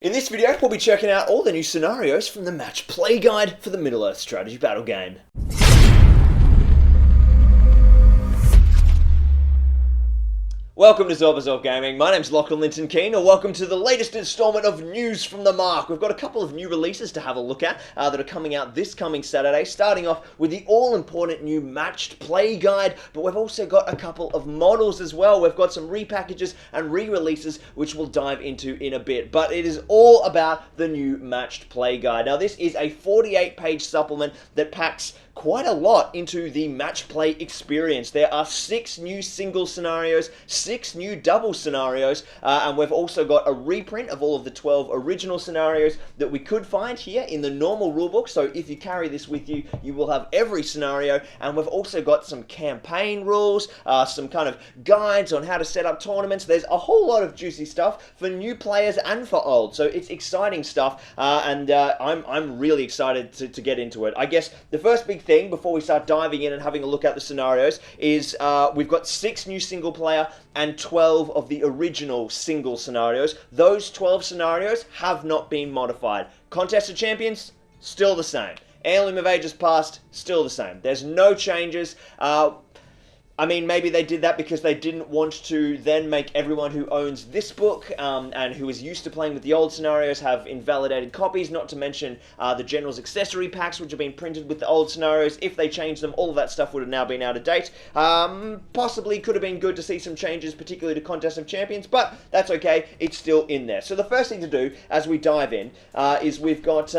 In this video, we'll be checking out all the new scenarios from the Match Play Guide for the Middle-earth strategy battle game. Welcome to Zorpazorp Gaming. My name's Lachlan Linton Keane, and welcome to the latest installment of News from the Mark. We've got a couple of new releases to have a look at that are coming out this coming Saturday, starting off with the all-important new Matched Play Guide, but we've also got a couple of models as well. We've got some repackages and re-releases, which we'll dive into in a bit, but it is all about the new Matched Play Guide. Now, this is a 48-page supplement that packs quite a lot into the match play experience. There are 6 new single scenarios, 6 new double scenarios, and we've also got a reprint of all of the 12 original scenarios that we could find here in the normal rulebook. So if you carry this with you, you will have every scenario, and we've also got some campaign rules, some kind of guides on how to set up tournaments. There's a whole lot of juicy stuff for new players and for old, so it's exciting stuff, and I'm really excited to get into it. I guess the first big thing before we start diving in and having a look at the scenarios is we've got 6 new single player and 12 of the original single scenarios. Those 12 scenarios have not been modified. Contest of Champions, still the same. Heirloom of Ages Past, still the same. There's no changes. I mean, maybe they did that because they didn't want to then make everyone who owns this book and who is used to playing with the old scenarios have invalidated copies, not to mention the General's accessory packs, which have been printed with the old scenarios. If they changed them, all of that stuff would have now been out of date. Possibly could have been good to see some changes, particularly to Contest of Champions, but that's okay. It's still in there. So the first thing to do as we dive in is we've got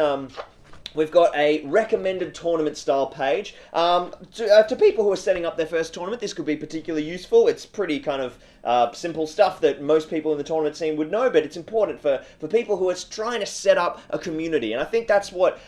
a recommended tournament style page. To people who are setting up their first tournament, this could be particularly useful. It's pretty kind of simple stuff that most people in the tournament scene would know, but it's important for people who are trying to set up a community. And I think that's what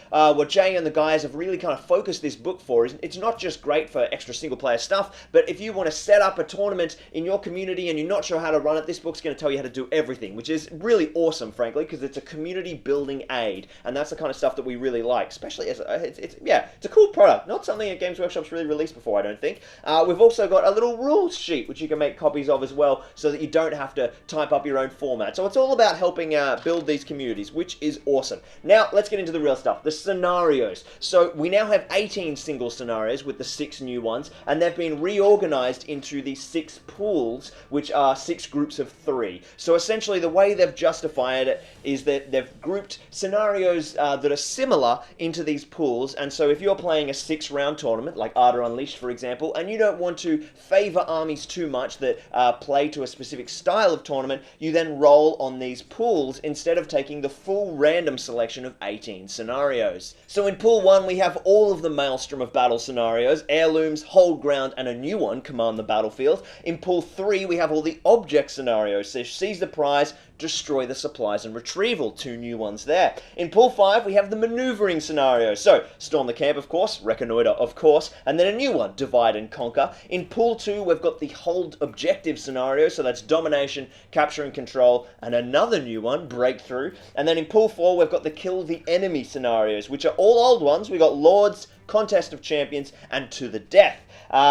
Jay and the guys have really kind of focused this book for. It's not just great for extra single player stuff, but if you want to set up a tournament in your community and you're not sure how to run it, this book's going to tell you how to do everything, which is really awesome, frankly, because it's a community building aid, and that's the kind of stuff that we really like, especially as it's a cool product, not something that Games Workshop's really released before, I don't think. We've also got a little rules sheet which you can make copies of as well, so that you don't have to type up your own format. So it's all about helping build these communities, which is awesome. Now let's get into the real stuff, the scenarios. So we now have 18 single scenarios with the 6 new ones, and they've been reorganized into these 6 pools, which are 6 groups of 3. So essentially the way they've justified it is that they've grouped scenarios that are similar into these pools, and so if you're playing a 6-round tournament, like Ardor Unleashed for example, and you don't want to favor armies too much that play to a specific style of tournament, you then roll on these pools instead of taking the full random selection of 18 scenarios. So in pool 1 we have all of the Maelstrom of Battle scenarios, Heirlooms, Hold Ground, and a new one, Command the Battlefield. In pool 3 we have all the Object scenarios, so Seize the Prize, Destroy the Supplies, and Retrieval, 2 new ones there. In pool 5 we have the Maneuvering scenarios, so Storm the Camp of course, Reconnoiter of course, and then a new one, Divide and Conquer. In pool 2 we've got the Hold Objective scenario, so that's Domination, Capture and Control, and another new one, Breakthrough. And then in pool 4 we've got the Kill the Enemy scenarios, which are all old ones. We've got Lords, Contest of Champions, and To the Death.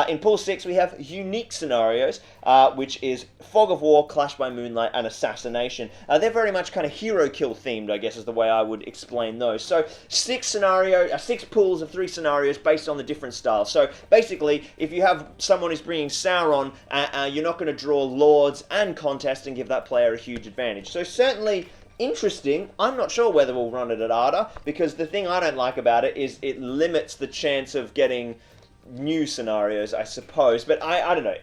In pool 6 we have unique scenarios, which is Fog of War, Clash by Moonlight, and Assassination. They're very much kind of hero kill themed, I guess is the way I would explain those. So 6 pools of 3 scenarios based on the different styles. So basically, if you have someone who's bringing Sauron, you're not going to draw Lords and Contest and give that player a huge advantage. So certainly interesting. I'm not sure whether we'll run it at Ardor, because the thing I don't like about it is it limits the chance of getting new scenarios, I suppose, but I don't know.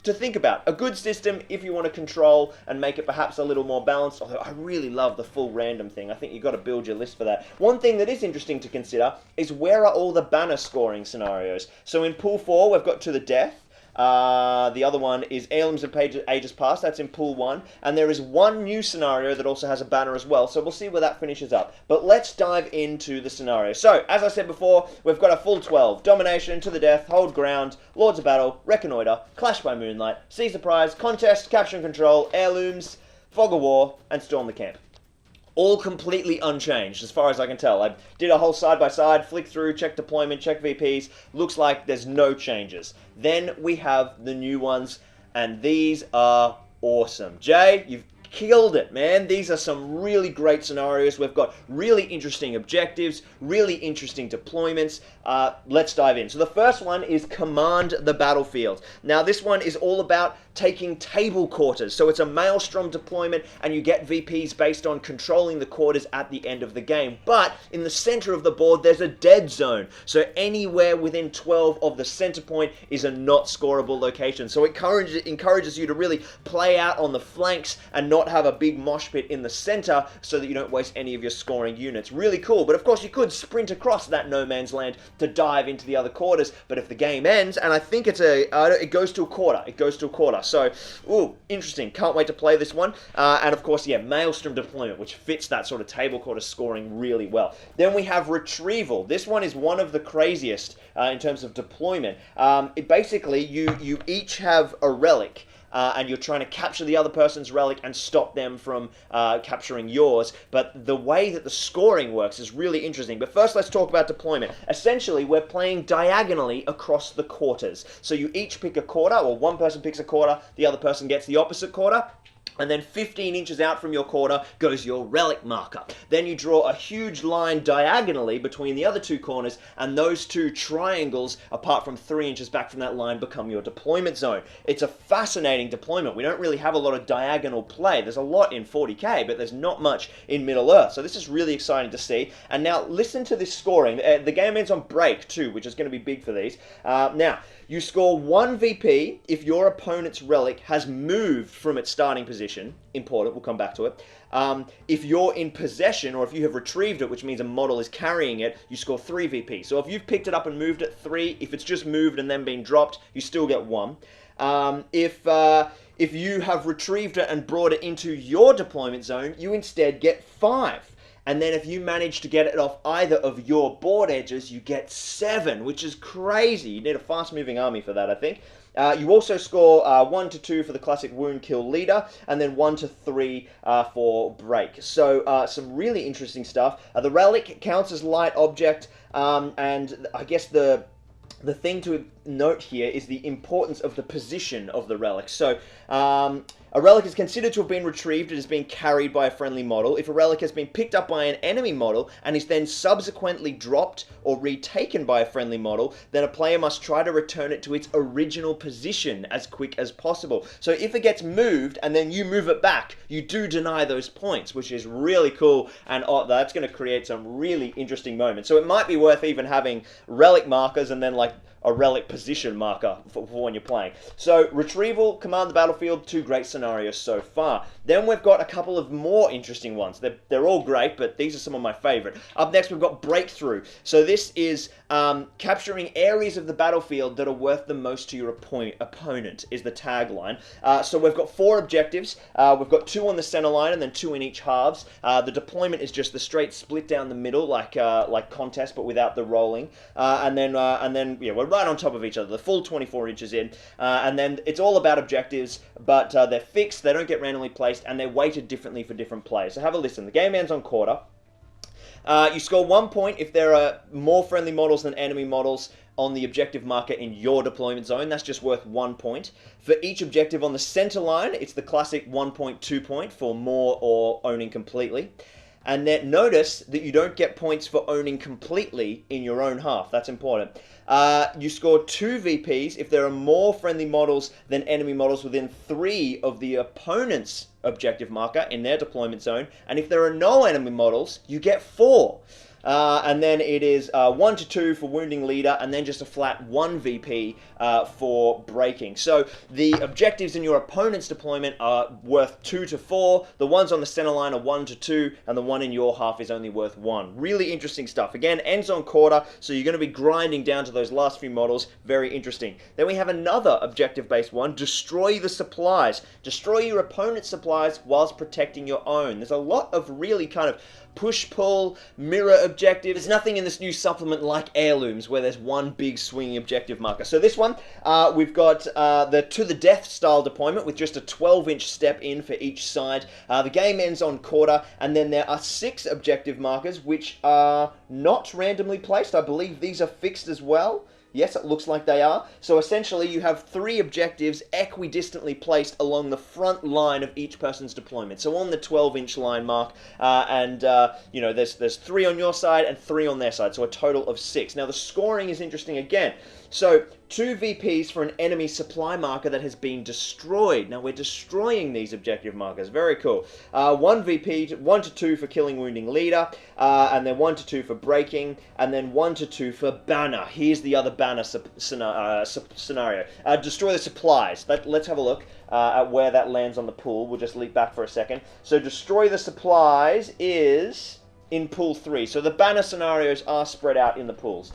To think about, a good system if you want to control and make it perhaps a little more balanced, although I really love the full random thing. I think you've got to build your list for that. One thing that is interesting to consider is where are all the banner scoring scenarios. So in pool 4 we've got To the Death. The other one is Heirlooms of Ages Past, that's in pool 1, and there is one new scenario that also has a banner as well, so we'll see where that finishes up. But let's dive into the scenario. So, as I said before, we've got a full 12. Domination, To the Death, Hold Ground, Lords of Battle, Reconnoiter, Clash by Moonlight, Seize the Prize, Contest, Capture and Control, Heirlooms, Fog of War, and Storm the Camp. All completely unchanged, as far as I can tell. I did a whole side-by-side, flick through, check deployment, check VPs. Looks like there's no changes. Then we have the new ones, and these are awesome. Jay, killed it, man. These are some really great scenarios. We've got really interesting objectives, really interesting deployments. Let's dive in. So the first one is Command the Battlefield. Now this one is all about taking table quarters. So it's a Maelstrom deployment, and you get VPs based on controlling the quarters at the end of the game. But in the center of the board, there's a dead zone. So anywhere within 12 of the center point is a not scoreable location. So it encourages you to really play out on the flanks and not have a big mosh pit in the center so that you don't waste any of your scoring units. Really cool. But of course, you could sprint across that no man's land to dive into the other quarters. But if the game ends, and I think it goes to a quarter. It goes to a quarter. So, ooh, interesting. Can't wait to play this one. And of course, yeah, Maelstrom deployment, which fits that sort of table quarter scoring really well. Then we have Retrieval. This one is one of the craziest in terms of deployment. Basically, you each have a relic. And you're trying to capture the other person's relic and stop them from capturing yours. But the way that the scoring works is really interesting. But first, let's talk about deployment. Essentially, we're playing diagonally across the quarters. So you each pick a quarter, or one person picks a quarter, the other person gets the opposite quarter. And then 15 inches out from your quarter goes your relic marker. Then you draw a huge line diagonally between the other two corners, and those two triangles, apart from 3 inches back from that line, become your deployment zone. It's a fascinating deployment. We don't really have a lot of diagonal play. There's a lot in 40k, but there's not much in Middle-earth. So this is really exciting to see. And now listen to this scoring. The game ends on break too, which is going to be big for these. Now, you score 1 VP if your opponent's relic has moved from its starting position. Important, we'll come back to it. If you're in possession, or if you have retrieved it, which means a model is carrying it, you score 3 VP. So if you've picked it up and moved it, 3. If it's just moved and then been dropped, you still get 1. If you have retrieved it and brought it into your deployment zone, you instead get 5. And then if you manage to get it off either of your board edges, you get 7, which is crazy. You need a fast-moving army for that, I think. You also score 1 to 2 for the classic wound kill leader, and then 1 to 3 for break. So some really interesting stuff. The relic counts as light object, and I guess the thing to note here is the importance of the position of the relic. So, a relic is considered to have been retrieved. It is being carried by a friendly model. If a relic has been picked up by an enemy model and is then subsequently dropped or retaken by a friendly model, then a player must try to return it to its original position as quick as possible. So if it gets moved and then you move it back, you do deny those points, which is really cool, and that's going to create some really interesting moments. So it might be worth even having relic markers and then like a relic position marker for when you're playing. So Retrieval, Command the Battlefield, 2 great scenarios so far. Then we've got a couple of more interesting ones. They're all great, but these are some of my favorite. Up next, we've got Breakthrough. So this is capturing areas of the battlefield that are worth the most to your opponent, is the tagline. So we've got 4 objectives. We've got 2 on the center line and then 2 in each halves. The deployment is just the straight split down the middle, like contest, but without the rolling. And then yeah, we're right on top of each other, the full 24 inches in. And then it's all about objectives, but they're fixed, they don't get randomly placed, and they're weighted differently for different players. So have a listen. The game ends on quarter. You score 1 point if there are more friendly models than enemy models on the objective marker in your deployment zone. That's just worth 1 point. For each objective on the center line, it's the classic 1.2 point for more or owning completely. And then notice that you don't get points for owning completely in your own half. That's important. You score 2 VPs if there are more friendly models than enemy models within 3 of the opponent's objective marker in their deployment zone. And if there are no enemy models, you get 4. And then it is 1 to 2 for wounding leader, and then just a flat 1 VP for breaking. So the objectives in your opponent's deployment are worth 2 to 4. The ones on the center line are 1 to 2, and the one in your half is only worth 1. Really interesting stuff. Again, ends on quarter, so you're going to be grinding down to those last few models. Very interesting. Then we have another objective-based one: destroy the supplies. Destroy your opponent's supplies whilst protecting your own. There's a lot of really kind of push-pull, mirror objective. There's nothing in this new supplement like heirlooms where there's one big swinging objective marker. So this one, we've got the to the death style deployment with just a 12-inch step in for each side. The game ends on quarter, and then there are 6 objective markers which are not randomly placed. I believe these are fixed as well. Yes, it looks like they are. So essentially you have 3 objectives equidistantly placed along the front line of each person's deployment. So on the 12-inch line mark, you know, there's 3 on your side and 3 on their side, so a total of 6. Now the scoring is interesting again. So 2 VPs for an enemy supply marker that has been destroyed. Now we're destroying these objective markers. Very cool. 1 VP, 1 to 2 for killing wounding leader, and then 1 to 2 for breaking, and then 1 to 2 for banner. Here's the other banner scenario. Destroy the supplies. Let's have a look at where that lands on the pool. We'll just leap back for a second. So destroy the supplies is in pool 3. So the banner scenarios are spread out in the pools.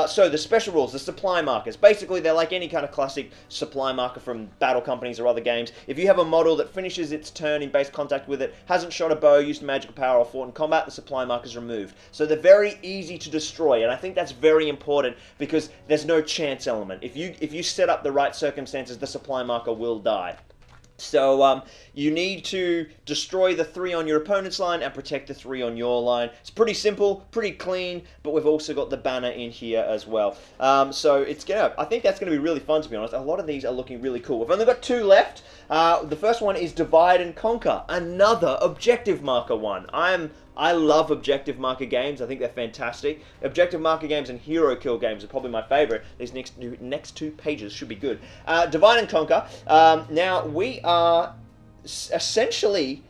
So the special rules, the supply markers, basically they're like any kind of classic supply marker from battle companies or other games. If you have a model that finishes its turn in base contact with it, hasn't shot a bow, used magical power, or fought in combat, the supply marker is removed. So they're very easy to destroy, and I think that's very important because there's no chance element. If you set up the right circumstances, the supply marker will die. So you need to destroy the 3 on your opponent's line and protect the 3 on your line. It's pretty simple, pretty clean, but we've also got the banner in here as well. So I think that's going to be really fun, to be honest. A lot of these are looking really cool. We've only got 2 left. The first one is Divide and Conquer, another objective marker one. I love objective marker games. I think they're fantastic. Objective marker games and hero kill games are probably my favorite. These next 2 pages should be good. Divide and Conquer. Now, we are essentially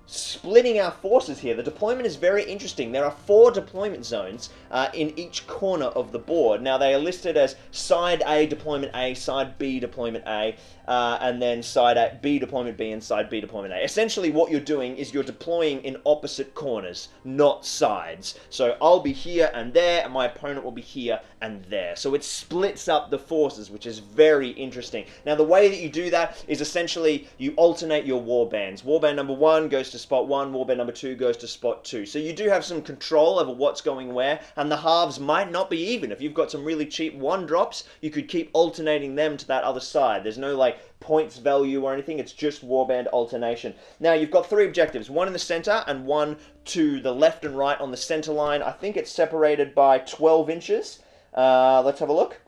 splitting our forces here. The deployment is very interesting. There are 4 deployment zones in each corner of the board. Now, they are listed as side A deployment A, side B deployment A, and then side B deployment B and side B deployment A. Essentially, what you're doing is you're deploying in opposite corners, not sides. So I'll be here and there, and my opponent will be here and there. So it splits up the forces, which is very interesting. Now, the way that you do that is essentially you alternate your warbands. Warband number 1 goes to spot 1, warband number 2 goes to spot 2. So you do have some control over what's going where, and the halves might not be even. If you've got some really cheap 1-drops, you could keep alternating them to that other side. There's no like points value or anything, it's just warband alternation. Now you've got 3 objectives, 1 in the center and 1 to the left and right on the center line. I think it's separated by 12 inches. Let's have a look.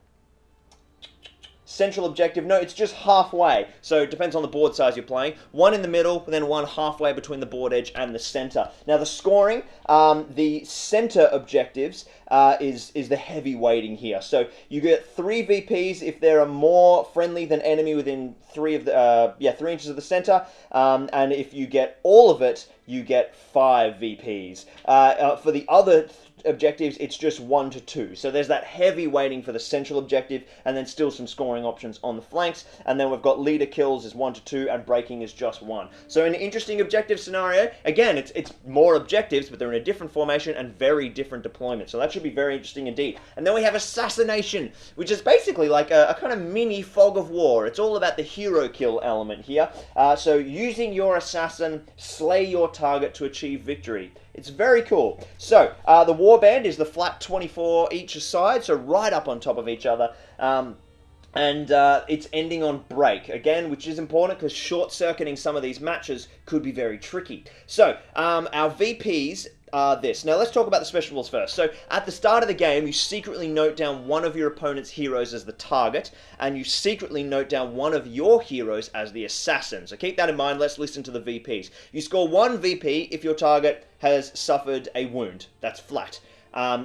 Central objective, no, it's just halfway. So it depends on the board size you're playing. 1 in the middle, and then 1 halfway between the board edge and the center. Now the scoring, the center objectives is the heavy weighting here. So you get 3 VPs if there are more friendly than enemy within 3 inches of the center. And if you get all of it, you get 5 VPs. For the other objectives, it's just 1 to 2. So there's that heavy weighting for the central objective, and then still some scoring options on the flanks. And then we've got leader kills is 1 to 2, and breaking is just 1. So in an interesting objective scenario, again, it's more objectives, but they're in a different formation and very different deployment. So that should be very interesting indeed. And then we have assassination, which is basically like a kind of mini fog of war. It's all about the hero kill element here. So using your assassin, slay your target to achieve victory. It's very cool. So, the warband is the flat 24 each side, so right up on top of each other. It's ending on break, again, which is important because short-circuiting some of these matches could be very tricky. So, our VPs are this. Now, let's talk about the special rules first. So, at the start of the game, you secretly note down one of your opponent's heroes as the target, and you secretly note down one of your heroes as the assassin. So, keep that in mind. Let's listen to the VPs. You score 1 VP if your target has suffered a wound. That's flat.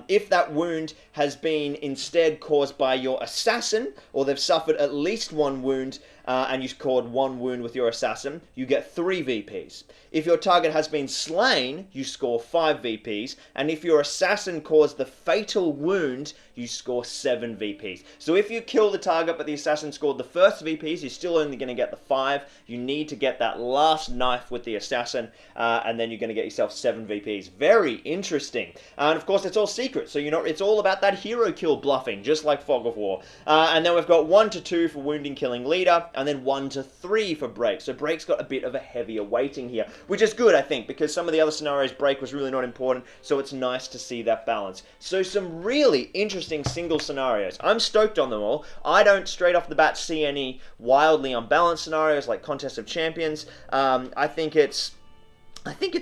If that wound has been instead caused by your assassin, or they've suffered at least 1 wound, and you scored 1 wound with your assassin, you get 3 VPs. If your target has been slain, you score 5 VPs, and if your assassin caused the fatal wound, you score 7 VPs. So if you kill the target but the assassin scored the first VPs, you're still only going to get the 5. You need to get that last knife with the assassin, and then you're going to get yourself 7 VPs. Very interesting. And of course, it's all secret, so it's all about that hero kill bluffing, just like Fog of War. And then we've got 1 to 2 for wounding killing leader, and then 1 to 3 for break. So break's got a bit of a heavier weighting here, which is good, I think, because some of the other scenarios, break was really not important, so it's nice to see that balance. So some really interesting single scenarios. I'm stoked on them all. I don't straight off the bat see any wildly unbalanced scenarios like Contest of Champions. I think it's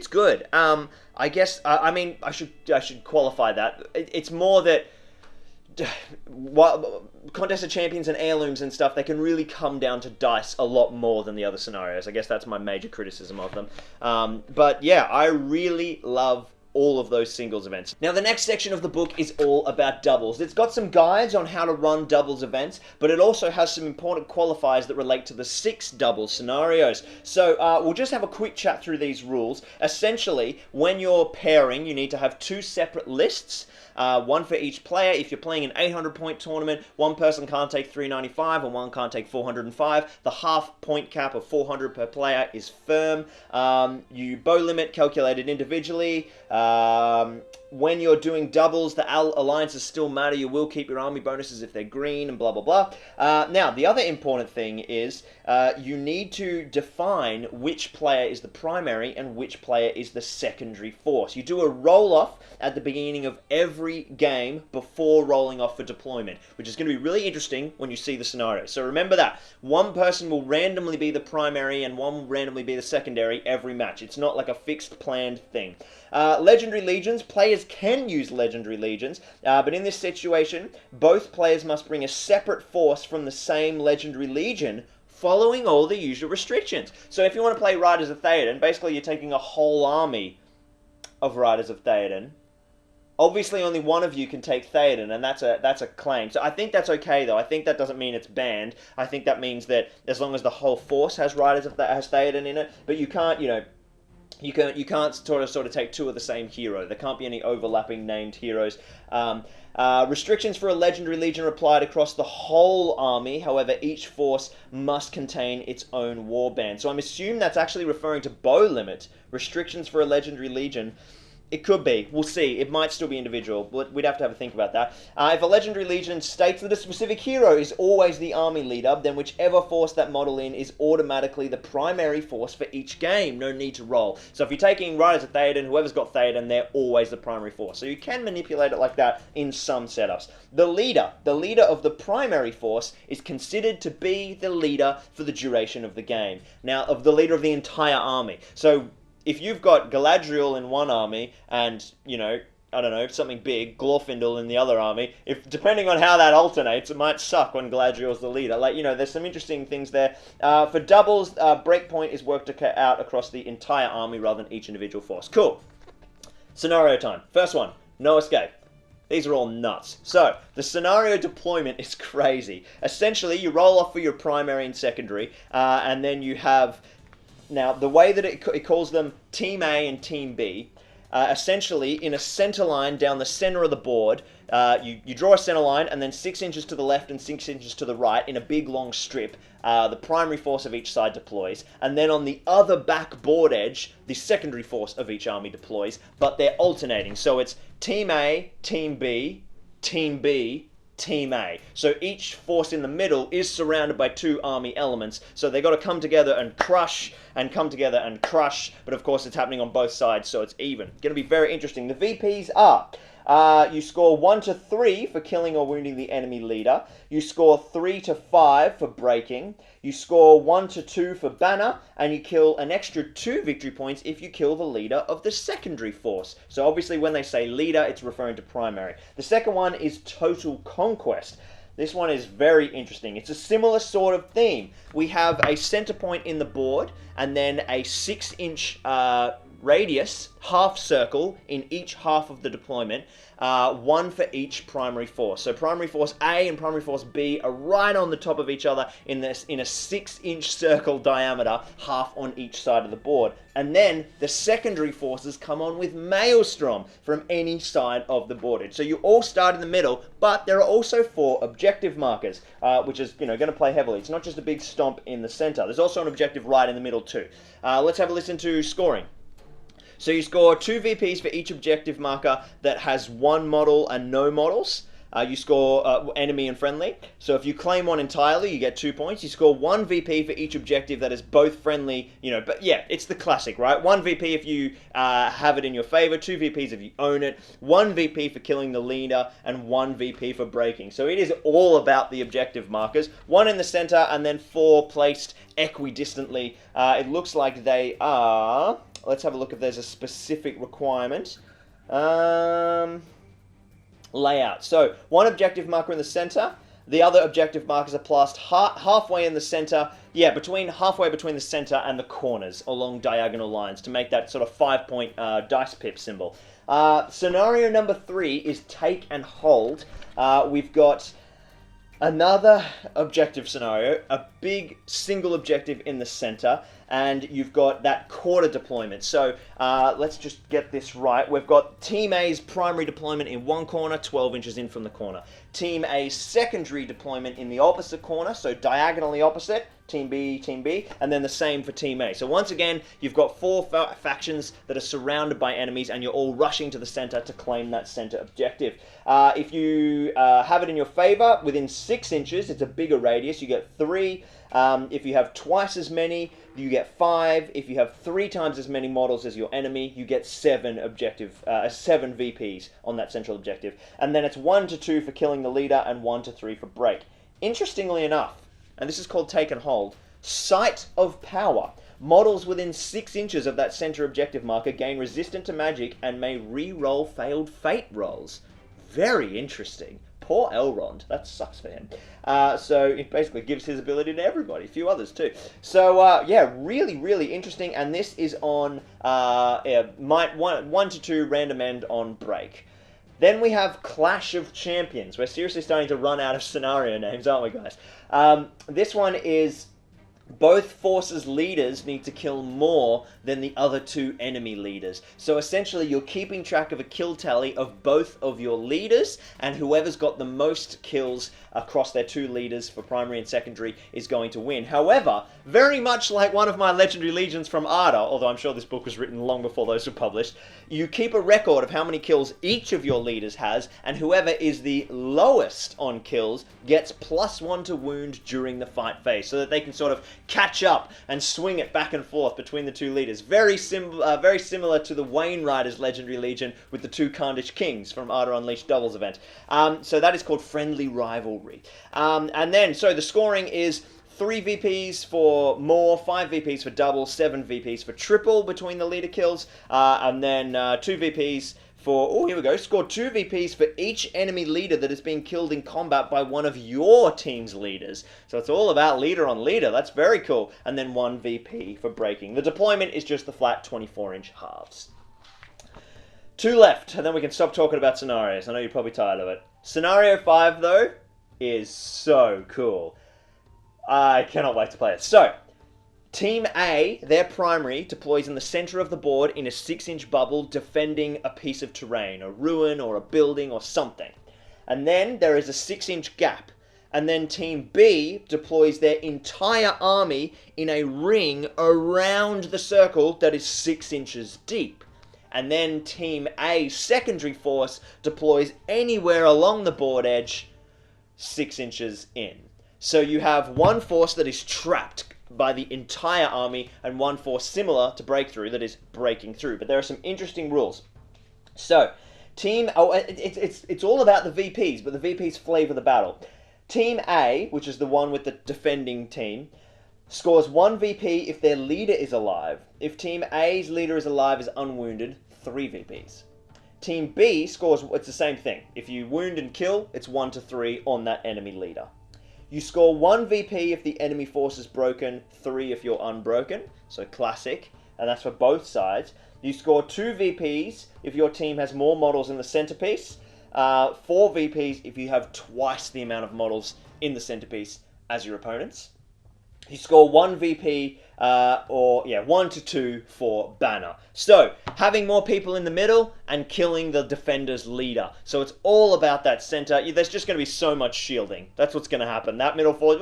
good. I guess I should qualify that. It's more that Contest of Champions and heirlooms and stuff, they can really come down to dice a lot more than the other scenarios. I guess that's my major criticism of them. But yeah, I really love all of those singles events. Now, the next section of the book is all about doubles. It's got some guides on how to run doubles events, but it also has some important qualifiers that relate to the 6 doubles scenarios. So we'll just have a quick chat through these rules. Essentially, when you're pairing, you need to have 2 separate lists. One for each player. If you're playing an 800-point tournament, one person can't take 395 and one can't take 405. The half point cap of 400 per player is firm. You bow limit calculated individually. When you're doing doubles, the alliances still matter. You will keep your army bonuses if they're green and blah, blah, blah. Now, the other important thing is you need to define which player is the primary and which player is the secondary force. You do a roll-off at the beginning of every game before rolling off for deployment, which is going to be really interesting when you see the scenario. So remember that. One person will randomly be the primary and one will randomly be the secondary every match. It's not like a fixed planned thing. Legendary Legions, players can use Legendary Legions, but in this situation, both players must bring a separate force from the same Legendary Legion, following all the usual restrictions. So if you want to play Riders of Theoden, basically you're taking a whole army of Riders of Theoden. Obviously, only one of you can take Theoden, and that's a claim. So I think that's okay, though. I think that doesn't mean it's banned. I think that means that as long as the whole force has has Theoden in it, but you can't, you can't sort of take 2 of the same hero. There can't be any overlapping named heroes. Restrictions for a Legendary Legion are applied across the whole army. However, each force must contain its own warband. So I'm assuming that's actually referring to bow limit. Restrictions for a Legendary Legion. It could be. We'll see. It might still be individual. We'd have to have a think about that. If a Legendary Legion states that a specific hero is always the army leader, then whichever force that model in is automatically the primary force for each game. No need to roll. So if you're taking Riders of Theoden, whoever's got Theoden, they're always the primary force. So you can manipulate it like that in some setups. The leader of the primary force is considered to be the leader for the duration of the game. Now, of the leader of the entire army. So if you've got Galadriel in one army and, I don't know, something big, Glorfindel in the other army, depending on how that alternates, it might suck when Galadriel's the leader. There's some interesting things there. For doubles, breakpoint is worked out across the entire army rather than each individual force. Cool. Scenario time. First one, no escape. These are all nuts. So, the scenario deployment is crazy. Essentially, you roll off for your primary and secondary, and then you have... Now, the way that it calls them Team A and Team B, essentially, in a center line down the center of the board, you draw a center line, and then 6 inches to the left and 6 inches to the right, in a big long strip, the primary force of each side deploys, and then on the other back board edge, the secondary force of each army deploys, but they're alternating. So it's Team A, Team B, Team B, Team A. So each force in the middle is surrounded by 2 army elements. So they got to come together and crush, and come together and crush. But of course, it's happening on both sides, so it's even. Going to be very interesting. The VPs are... you score 1 to 3 for killing or wounding the enemy leader. You score 3 to 5 for breaking. You score 1 to 2 for banner, and you kill an extra 2 victory points if you kill the leader of the secondary force. So obviously when they say leader, it's referring to primary. The second one is total conquest. This one is very interesting. It's a similar sort of theme. We have a center point in the board, and then a 6-inch radius, half circle, in each half of the deployment, 1 for each primary force. So primary force A and primary force B are right on the top of each other in a 6-inch circle diameter, half on each side of the board. And then the secondary forces come on with Maelstrom from any side of the boardage. So you all start in the middle, but there are also 4 objective markers, which is going to play heavily. It's not just a big stomp in the center. There's also an objective right in the middle too. Let's have a listen to scoring. So you score 2 VPs for each objective marker that has 1 model and no models. You score enemy and friendly. So if you claim one entirely, you get 2 points. You score 1 VP for each objective that is both friendly, but yeah, it's the classic, right? 1 VP if you have it in your favor, 2 VPs if you own it, 1 VP for killing the leader, and 1 VP for breaking. So it is all about the objective markers. 1 in the center, and then 4 placed equidistantly. It looks like they are... Let's have a look if there's a specific requirement. layout. So one objective marker in the center. The other objective markers are placed halfway in the center, halfway between the center and the corners along diagonal lines to make that sort of 5-point dice pip symbol. Scenario number 3 is take and hold. We've got another objective scenario, a big single objective in the center, and you've got that quarter deployment. So let's just get this right. We've got Team A's primary deployment in one corner, 12 inches in from the corner. Team A's secondary deployment in the opposite corner, so diagonally opposite. Team B, and then the same for Team A. So once again, you've got 4 factions that are surrounded by enemies, and you're all rushing to the center to claim that center objective. If you have it in your favor, within 6 inches, it's a bigger radius, you get 3. If you have twice as many, you get 5. If you have 3 times as many models as your enemy, you get 7 VPs on that central objective. And then it's 1 to 2 for killing the leader, and 1 to 3 for break. Interestingly enough, and this is called take and hold, Sight of Power. Models within 6 inches of that center objective marker gain resistance to magic and may re-roll failed fate rolls. Very interesting. Poor Elrond. That sucks for him. So it basically gives his ability to everybody. A few others too. So yeah, really, really interesting. And this is on 1 to 2 random end on break. Then we have Clash of Champions. We're seriously starting to run out of scenario names, aren't we, guys? This one is both forces' leaders need to kill more than the other 2 enemy leaders. So essentially, you're keeping track of a kill tally of both of your leaders, and whoever's got the most kills across their 2 leaders for primary and secondary is going to win. However, very much like one of my legendary legions from Arda, although I'm sure this book was written long before those were published, you keep a record of how many kills each of your leaders has, and whoever is the lowest on kills gets +1 to wound during the fight phase, so that they can sort of catch up and swing it back and forth between the 2 leaders. Very similar to the Wayne Riders Legendary Legion with the 2 Khandish Kings from Arda Unleashed Doubles event. So that is called Friendly Rivalry. And then, so the scoring is 3 VPs for more, 5 VPs for double, 7 VPs for triple between the leader kills, and then 2 VPs for, oh, here we go, score 2 VPs for each enemy leader that is being killed in combat by one of your team's leaders. So it's all about leader on leader. That's very cool. And then 1 VP for breaking. The deployment is just the flat 24-inch halves. 2 left, and then we can stop talking about scenarios. I know you're probably tired of it. Scenario 5, though, is so cool. I cannot wait to play it. So, Team A, their primary, deploys in the center of the board in a 6-inch bubble defending a piece of terrain, a ruin or a building or something. And then there is a 6-inch gap. And then Team B deploys their entire army in a ring around the circle that is 6 inches deep. And then Team A's secondary force deploys anywhere along the board edge 6 inches in. So you have one force that is trapped by the entire army, and one force similar to breakthrough that is breaking through. But there are some interesting rules. So, it's all about the VPs, but the VPs flavor the battle. Team A, which is the one with the defending team, scores 1 VP if their leader is alive. If Team A's leader is alive, is unwounded, 3 VPs. Team B scores, it's the same thing. If you wound and kill, it's 1 to 3 on that enemy leader. You score 1 VP if the enemy force is broken, 3 if you're unbroken, so classic, and that's for both sides. You score 2 VPs if your team has more models in the centerpiece, 4 VPs if you have twice the amount of models in the centerpiece as your opponents. You score 1 VP, 1 to 2 for banner. So, having more people in the middle and killing the defender's leader. So it's all about that center. There's just going to be so much shielding. That's what's going to happen. That middle forward,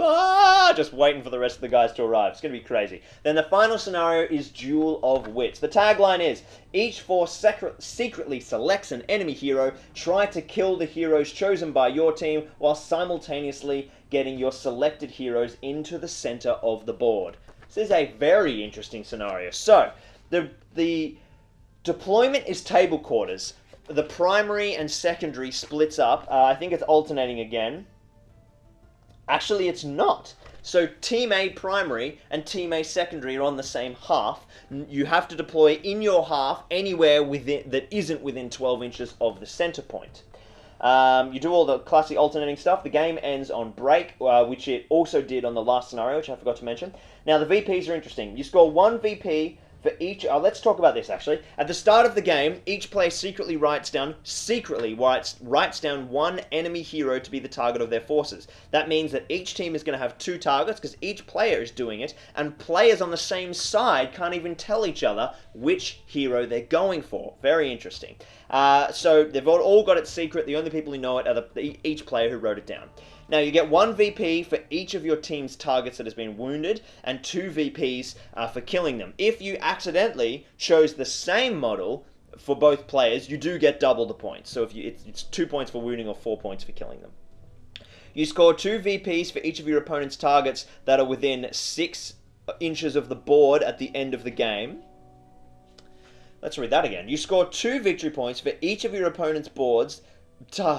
just waiting for the rest of the guys to arrive. It's going to be crazy. Then the final scenario is Duel of Wits. The tagline is, each force secretly selects an enemy hero. Try to kill the heroes chosen by your team while simultaneously getting your selected heroes into the center of the board. This is a very interesting scenario. So, the deployment is table quarters. The primary and secondary splits up. I think it's alternating again. Actually, it's not. So, Team A primary and Team A secondary are on the same half. You have to deploy in your half anywhere within that isn't within 12 inches of the center point. You do all the classic alternating stuff. The game ends on break, which it also did on the last scenario, which I forgot to mention. Now, the VPs are interesting. You score 1 VP for each... let's talk about this, actually. At the start of the game, each player secretly writes down one enemy hero to be the target of their forces. That means that each team is going to have 2 targets, because each player is doing it, and players on the same side can't even tell each other which hero they're going for. Very interesting. So they've all got it secret. The only people who know it are each player who wrote it down. Now, you get 1 VP for each of your team's targets that has been wounded, and 2 VPs for killing them. If you accidentally chose the same model for both players, you do get double the points. So if it's 2 points for wounding or 4 points for killing them. You score 2 VPs for each of your opponent's targets that are within 6 inches of the board at the end of the game. Let's read that again. You score 2 victory points for each of your opponent's boards,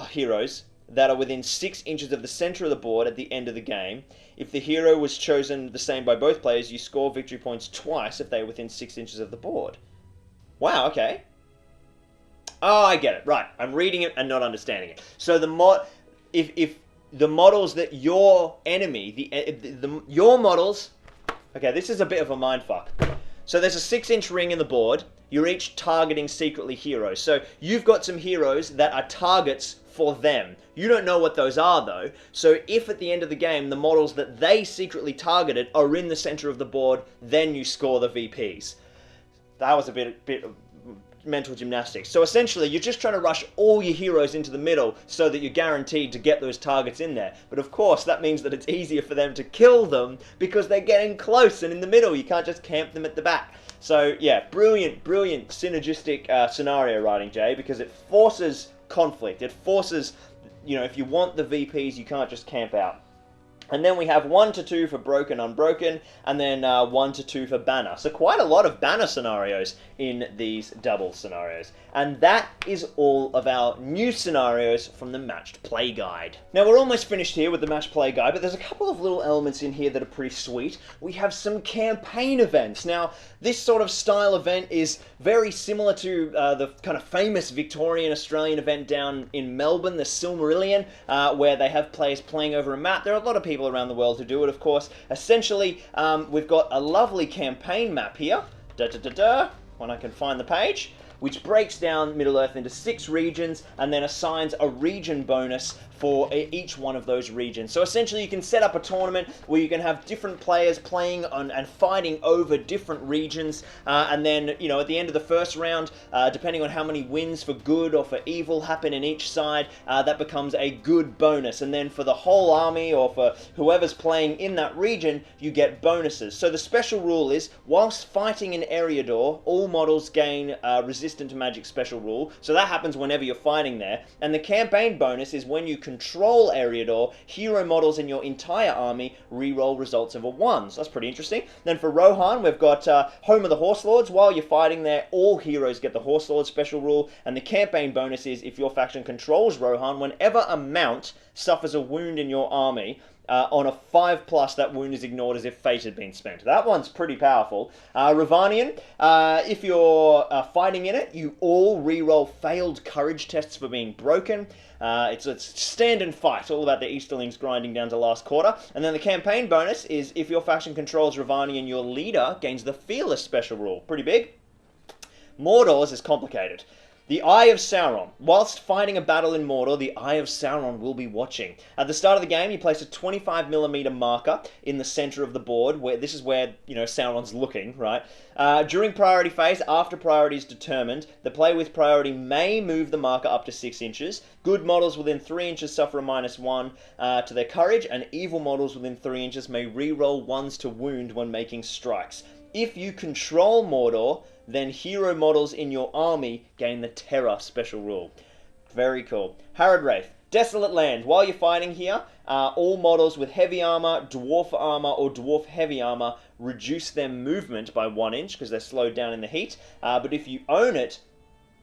heroes, that are within 6 inches of the center of the board at the end of the game. If the hero was chosen the same by both players, you score victory points twice if they are within 6 inches of the board. Wow, okay. Oh, I get it. Right, I'm reading it and not understanding it. So if the models that your enemy, your models... Okay, this is a bit of a mindfuck. So there's a 6-inch ring in the board. You're each targeting secretly heroes. So you've got some heroes that are targets for them. You don't know what those are, though. So if at the end of the game, the models that they secretly targeted are in the center of the board, then you score the VPs. That was a bit of mental gymnastics. So essentially, you're just trying to rush all your heroes into the middle so that you're guaranteed to get those targets in there. But of course, that means that it's easier for them to kill them because they're getting close and in the middle. You can't just camp them at the back. So yeah, brilliant synergistic scenario writing, Jay, because it forces conflict. It forces, if you want the VPs, you can't just camp out. And then we have 1 to 2 for broken, unbroken, and then 1 to 2 for banner. So quite a lot of banner scenarios in these double scenarios. And that is all of our new scenarios from the Matched Play Guide. Now, we're almost finished here with the Matched Play Guide, but there's a couple of little elements in here that are pretty sweet. We have some campaign events. Now, this sort of style event is very similar to the kind of famous Victorian Australian event down in Melbourne, the Silmarillion, where they have players playing over a map. There are a lot of people around the world who do it, of course. Essentially, we've got a lovely campaign map here, when I can find the page, which breaks down Middle-earth into 6 regions and then assigns a region bonus for each one of those regions. So essentially you can set up a tournament where you can have different players playing on and fighting over different regions, and then, at the end of the first round, depending on how many wins for good or for evil happen in each side, that becomes a good bonus. And then for the whole army or for whoever's playing in that region, you get bonuses. So the special rule is, whilst fighting in Eriador, all models gain resistant to magic special rule. So that happens whenever you're fighting there. And the campaign bonus is when you control Eriador, hero models in your entire army reroll results of a 1. So that's pretty interesting. Then for Rohan, we've got Home of the Horse Lords. While you're fighting there, all heroes get the Horse Lord special rule. And the campaign bonus is, if your faction controls Rohan, whenever a mount suffers a wound in your army, on a 5+, that wound is ignored as if fate had been spent. That one's pretty powerful. Ravanian, if you're fighting in it, you all reroll failed courage tests for being broken. It's stand and fight, all about the Easterlings grinding down to last quarter. And then the campaign bonus is, if your faction controls Ravanian, your leader gains the Fearless special rule. Pretty big. Mordor's is complicated. The Eye of Sauron. Whilst fighting a battle in Mordor, the Eye of Sauron will be watching. At the start of the game, you place a 25mm marker in the center of the board. This is where, Sauron's looking, right? During priority phase, after priority is determined, the player with priority may move the marker up to 6 inches. Good models within 3 inches suffer a -1 to their courage, and evil models within 3 inches may re-roll 1s to wound when making strikes. If you control Mordor, then hero models in your army gain the Terror special rule. Very cool. Harad Wraith. Desolate Land. While you're fighting here, all models with heavy armor, dwarf armor, or dwarf heavy armor reduce their movement by 1 inch because they're slowed down in the heat. But if you own it,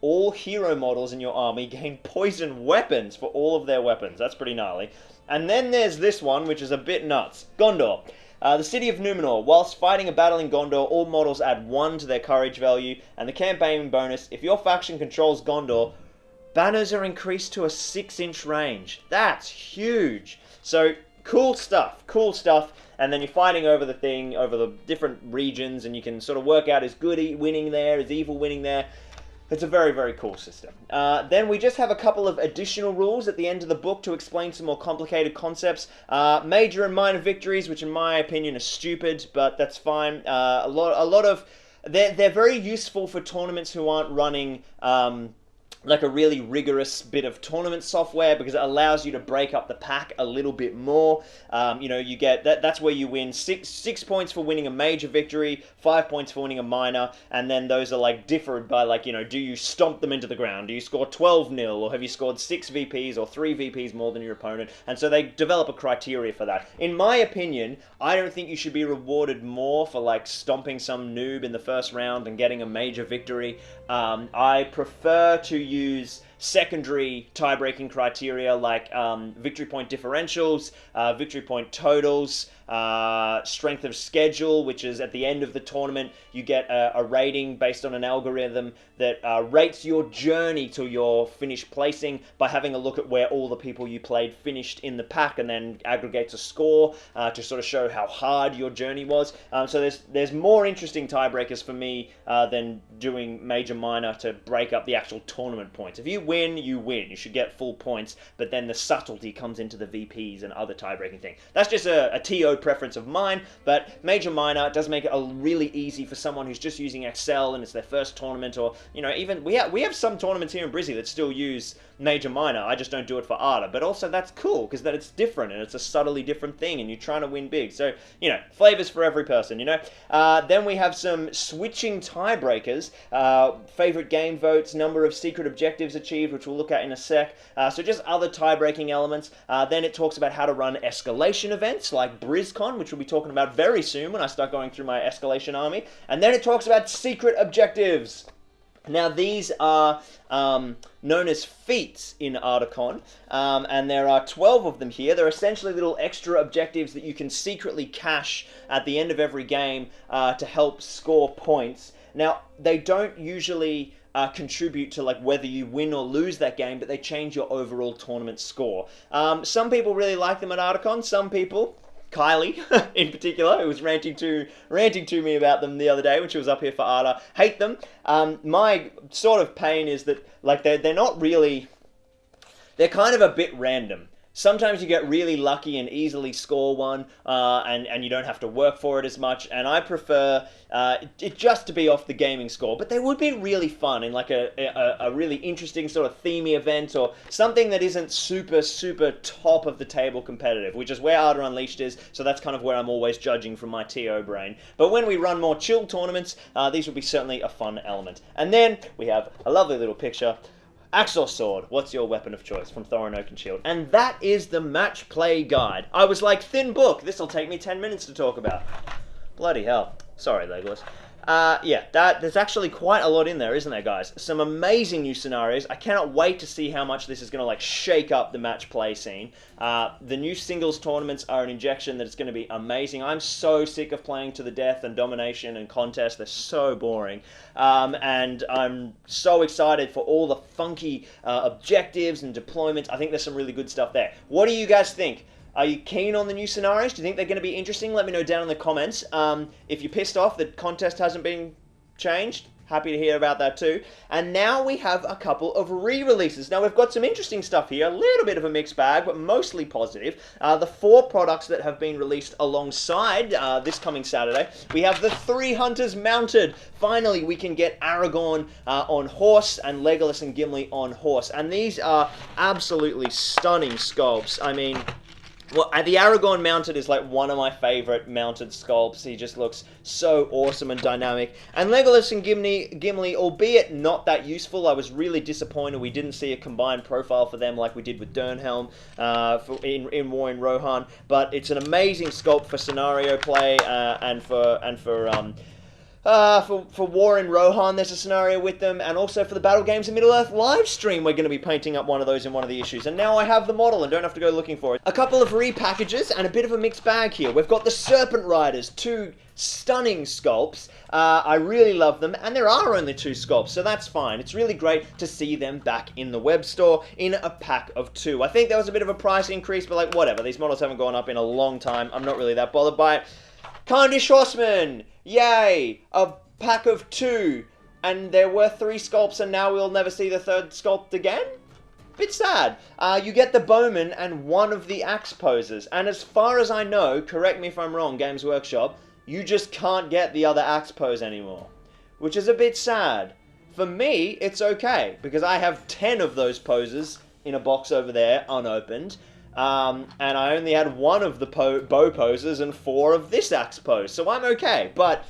all hero models in your army gain poison weapons for all of their weapons. That's pretty gnarly. And then there's this one, which is a bit nuts. Gondor. The City of Numenor. Whilst fighting a battle in Gondor, all models add 1 to their courage value. And the campaign bonus, if your faction controls Gondor, banners are increased to a 6-inch range. That's huge. So cool stuff, cool stuff. And then you're fighting over the thing, over the different regions, and you can sort of work out is good winning there, is evil winning there. It's a very, very cool system. Then we just have a couple of additional rules at the end of the book to explain some more complicated concepts. Major and minor victories, which in my opinion are stupid, but that's fine. A lot of they're very useful for tournaments who aren't running like a really rigorous bit of tournament software, because it allows you to break up the pack a little bit more. You know, you get that's where you win six points for winning a major victory, 5 points for winning a minor, and then those are like differed by, like, you know, do you stomp them into the ground? Do you score 12-0, or have you scored 6 VPs or 3 VPs more than your opponent? And so they develop a criteria for that. In my opinion, I don't think you should be rewarded more for like stomping some noob in the first round and getting a major victory. I prefer to use secondary tie-breaking criteria like victory point differentials, victory point totals, strength of schedule, which is at the end of the tournament you get a rating based on an algorithm that rates your journey to your finished placing by having a look at where all the people you played finished in the pack, and then aggregates a score to sort of show how hard your journey was. So there's more interesting tiebreakers for me than doing major minor to break up the actual tournament points. If you win, you win. You should get full points, but then the subtlety comes into the VPs and other tie-breaking thing. That's just a TO preference of mine, but major minor does make it really easy for someone who's just using Excel and it's their first tournament, or, you know, even we have some tournaments here in Brizzy that still use major minor. I just don't do it for ARTA, but also that's cool because that it's different and it's a subtly different thing and you're trying to win big. So, you know, flavors for every person, you know. Then we have some switching tiebreakers, favorite game votes, number of secret objectives achieved, which we'll look at in a sec. So just other tie-breaking elements. Then it talks about how to run escalation events like BrizCon, which we'll be talking about very soon when I start going through my escalation army. And then it talks about secret objectives. Now, these are known as feats in Articon, and there are 12 of them here. They're essentially little extra objectives that you can secretly cache at the end of every game to help score points. Now, they don't usually contribute to like whether you win or lose that game, but they change your overall tournament score. Some people really like them at Articon. Some people, Kylie in particular, who was ranting to me about them the other day when she was up here for ARTA, hate them. My sort of pain is that like they're not really, they're kind of a bit random. Sometimes you get really lucky and easily score one, and you don't have to work for it as much, and I prefer it just to be off the gaming score. But they would be really fun in like a really interesting sort of themey event, or something that isn't super, super top of the table competitive, which is where ARTA Unleashed is, so that's kind of where I'm always judging from my TO brain. But when we run more chill tournaments, these would be certainly a fun element. And then we have a lovely little picture. Axe or sword, what's your weapon of choice? From Thorin Oakenshield. And that is the match play guide. I was like, thin book, this'll take me 10 minutes to talk about. Bloody hell. Sorry, Legolas. Yeah, there's actually quite a lot in there, isn't there, guys? Some amazing new scenarios. I cannot wait to see how much this is going to like shake up the match play scene. The new singles tournaments are an injection that is going to be amazing. I'm so sick of playing to the death and domination and contests. They're so boring. And I'm so excited for all the funky objectives and deployments. I think there's some really good stuff there. What do you guys think? Are you keen on the new scenarios? Do you think they're going to be interesting? Let me know down in the comments. If you're pissed off that contest hasn't been changed, happy to hear about that too. And now we have a couple of re-releases. Now we've got some interesting stuff here, a little bit of a mixed bag, but mostly positive. The 4 products that have been released alongside this coming Saturday. We have the 3 Hunters mounted. Finally, we can get Aragorn on horse and Legolas and Gimli on horse. And these are absolutely stunning sculpts. I mean, well, the Aragorn mounted is like one of my favorite mounted sculpts. He just looks so awesome and dynamic. And Legolas and Gimli, albeit not that useful, I was really disappointed we didn't see a combined profile for them like we did with Dernhelm in War in Rohan. But it's an amazing sculpt for scenario play and for For War in Rohan, there's a scenario with them, and also for the Battle Games in Middle-earth live stream, we're going to be painting up one of those in one of the issues. And now I have the model and don't have to go looking for it. A couple of repackages and a bit of a mixed bag here. We've got the Serpent Riders, 2 stunning sculpts. I really love them, and there are only 2 sculpts, so that's fine. It's really great to see them back in the web store in a pack of 2. I think there was a bit of a price increase, but like, whatever. These models haven't gone up in a long time. I'm not really that bothered by it. Khandish Horseman! Yay! A pack of 2. And there were 3 sculpts, and now we'll never see the 3rd sculpt again? Bit sad. You get the Bowman and 1 of the axe poses. And as far as I know, correct me if I'm wrong, Games Workshop, you just can't get the other axe pose anymore. Which is a bit sad. For me, it's okay, because I have 10 of those poses in a box over there, unopened. And I only had 1 of the bow poses and 4 of this axe pose, so I'm okay. But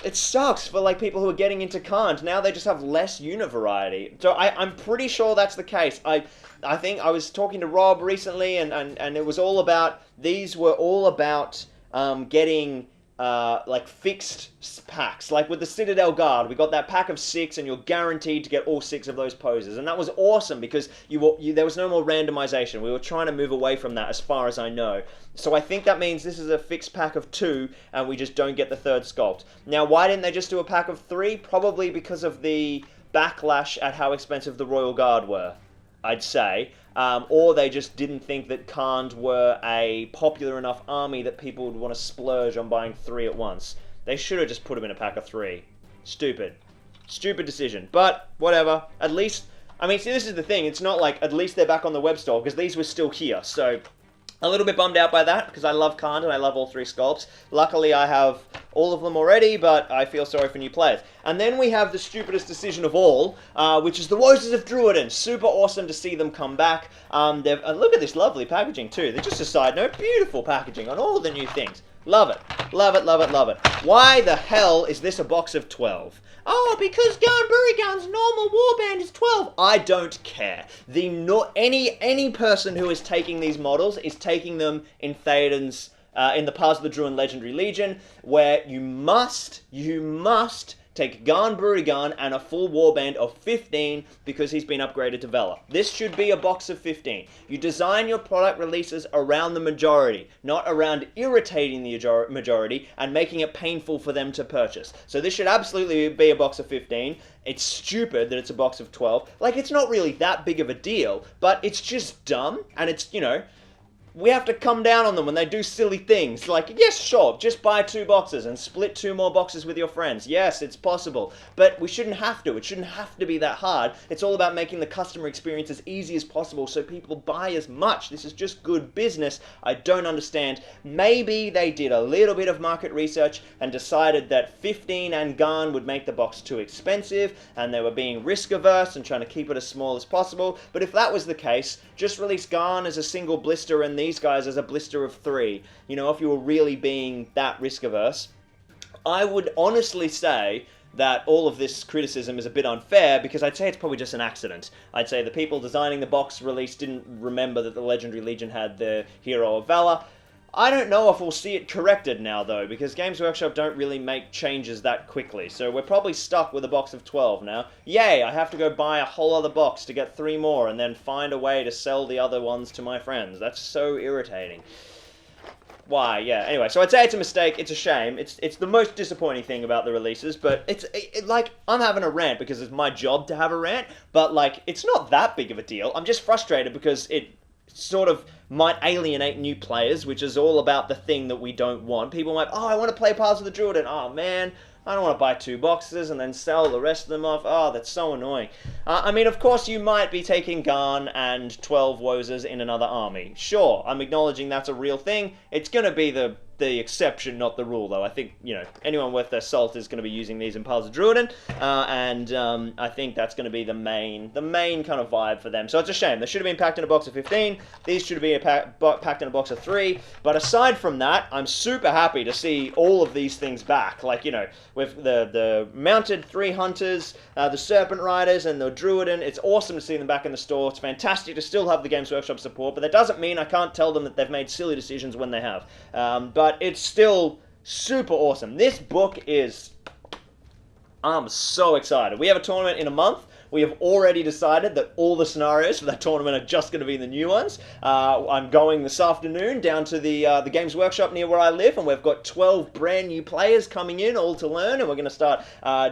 it sucks for like people who are getting into Khand. Now they just have less unit variety. So I'm pretty sure that's the case. I think I was talking to Rob recently, and it was all about, these were all about getting like fixed packs. Like with the Citadel Guard, we got that pack of 6 and you're guaranteed to get all 6 of those poses. And that was awesome because there was no more randomization. We were trying to move away from that as far as I know. So I think that means this is a fixed pack of 2 and we just don't get the 3rd sculpt. Now, why didn't they just do a pack of 3? Probably because of the backlash at how expensive the Royal Guard were, I'd say. Or they just didn't think that Khand were a popular enough army that people would want to splurge on buying 3 at once. They should have just put them in a pack of 3. Stupid. Stupid decision. But, whatever. At least, I mean, see, this is the thing. It's not like, at least they're back on the web store, because these were still here. So, a little bit bummed out by that, because I love Khand and I love all 3 sculpts. Luckily, I have all of them already, but I feel sorry for new players. And then we have the stupidest decision of all, which is the Roses of Druiden. Super awesome to see them come back. Look at this lovely packaging, too. They're just a side note. Beautiful packaging on all the new things. Love it. Love it, love it, love it. Why the hell is this a box of 12? Oh, because Garn Burigan's normal warband is 12. I don't care. Any person who is taking these models is taking them in Theoden's, in the Paths of the Druid Legendary Legion, where you must take Garn Burigan and a full warband of 15 because he's been upgraded to Valor. This should be a box of 15. You design your product releases around the majority, not around irritating the majority and making it painful for them to purchase. So this should absolutely be a box of 15. It's stupid that it's a box of 12. Like, it's not really that big of a deal, but it's just dumb, and it's, you know, we have to come down on them when they do silly things. Like, yes, sure, just buy 2 boxes and split 2 more boxes with your friends. Yes, it's possible. But we shouldn't have to. It shouldn't have to be that hard. It's all about making the customer experience as easy as possible so people buy as much. This is just good business. I don't understand. Maybe they did a little bit of market research and decided that 15 and Garn would make the box too expensive, and they were being risk averse and trying to keep it as small as possible. But if that was the case, just release Garn as a single blister and these guys as a blister of 3. You know, if you were really being that risk averse. I would honestly say that all of this criticism is a bit unfair, because I'd say it's probably just an accident. I'd say the people designing the box release didn't remember that the Legendary Legion had the Hero of Valor. I don't know if we'll see it corrected now, though, because Games Workshop don't really make changes that quickly, so we're probably stuck with a box of 12 now. Yay, I have to go buy a whole other box to get 3 more, and then find a way to sell the other ones to my friends. That's so irritating. Why, yeah, anyway, so I'd say it's a mistake, it's a shame, it's the most disappointing thing about the releases, but it's like, I'm having a rant because it's my job to have a rant, but, like, it's not that big of a deal. I'm just frustrated because it sort of might alienate new players, which is all about the thing that we don't want. People might, oh, I want to play Paths of the Druid, and oh man, I don't want to buy 2 boxes and then sell the rest of them off. Oh, that's so annoying. I mean, of course, you might be taking Garn and 12 Wozers in another army. Sure, I'm acknowledging that's a real thing. It's going to be the exception, not the rule, though. I think, you know, anyone worth their salt is going to be using these in Paths of Druiden, and I think that's going to be the main kind of vibe for them. So it's a shame. They should have been packed in a box of 15. These should have been packed in a box of 3. But aside from that, I'm super happy to see all of these things back. Like, you know, with the mounted 3 hunters, the Serpent Riders, and the Druiden. It's awesome to see them back in the store. It's fantastic to still have the Games Workshop support, but that doesn't mean I can't tell them that they've made silly decisions when they have. But it's still super awesome. This book is I'm so excited. We have a tournament in a month. We have already decided that all the scenarios for that tournament are just going to be the new ones. I'm going this afternoon down to the Games Workshop near where I live, and we've got 12 brand new players coming in, all to learn, and we're going to start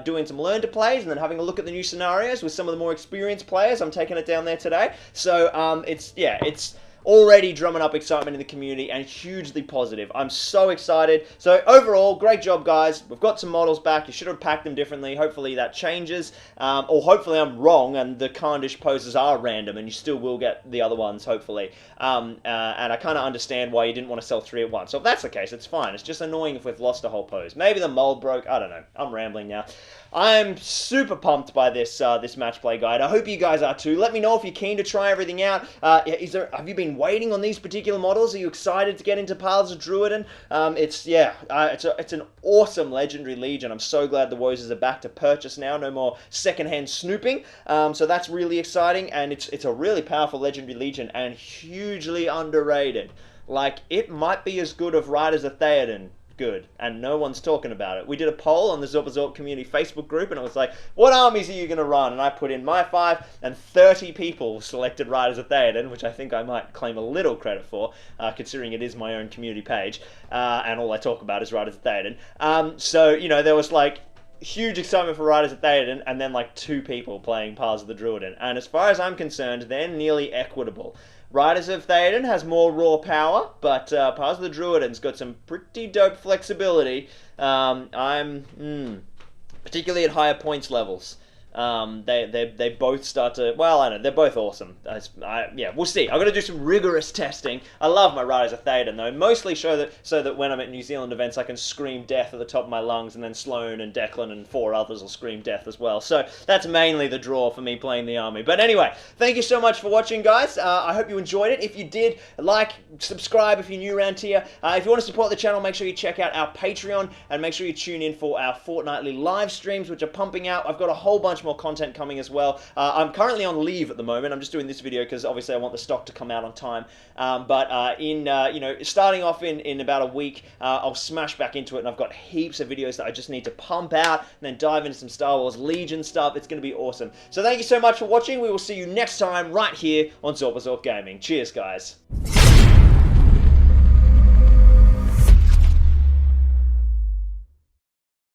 doing some learn to plays and then having a look at the new scenarios with some of the more experienced players. I'm taking it down there today. So it's already drumming up excitement in the community and hugely positive. I'm so excited. So overall, great job, guys. We've got some models back. You should have packed them differently. Hopefully that changes. Or hopefully I'm wrong and the Khandish poses are random and you still will get the other ones, hopefully. And I kind of understand why you didn't want to sell 3 at once. So if that's the case, it's fine. It's just annoying if we've lost a whole pose. Maybe the mold broke. I don't know. I'm rambling now. I'm super pumped by this match play guide. I hope you guys are too. Let me know if you're keen to try everything out. Have you been waiting on these particular models? Are you excited to get into Paths of Druiden? It's an awesome legendary legion. I'm so glad the Wozers are back to purchase now. No more secondhand snooping. So that's really exciting, and it's a really powerful legendary legion and hugely underrated. Like, it might be as good of Riders of Theoden. Good, and no one's talking about it. We did a poll on the Zorpazorp community Facebook group, and it was like, what armies are you going to run? And I put in my 5, and 30 people selected Riders of Theoden, which I think I might claim a little credit for, considering it is my own community page, and all I talk about is Riders of Theoden. So, you know, there was like huge excitement for Riders of Theoden, and then like 2 people playing Paths of the Druiden. And as far as I'm concerned, they're nearly equitable. Riders of Theoden has more raw power, but Paths of the Druiden's got some pretty dope flexibility. Particularly at higher points levels. They both start to, well, I don't know, they're both awesome. Yeah, we'll see. I'm going to do some rigorous testing. I love my Riders of Theoden, though, mostly so that when I'm at New Zealand events, I can scream death at the top of my lungs, and then Sloan and Declan and 4 others will scream death as well. So that's mainly the draw for me playing the army. But anyway, thank you so much for watching, guys. I hope you enjoyed it. If you did, like, subscribe if you're new around here. If you want to support the channel, make sure you check out our Patreon, and make sure you tune in for our fortnightly live streams, which are pumping out. I've got a whole bunch more content coming as well. I'm currently on leave at the moment. I'm just doing this video because obviously I want the stock to come out on time. Starting off in about a week, I'll smash back into it, and I've got heaps of videos that I just need to pump out and then dive into some Star Wars Legion stuff. It's going to be awesome. So thank you so much for watching. We will see you next time right here on Zorpazorp Gaming. Cheers, guys.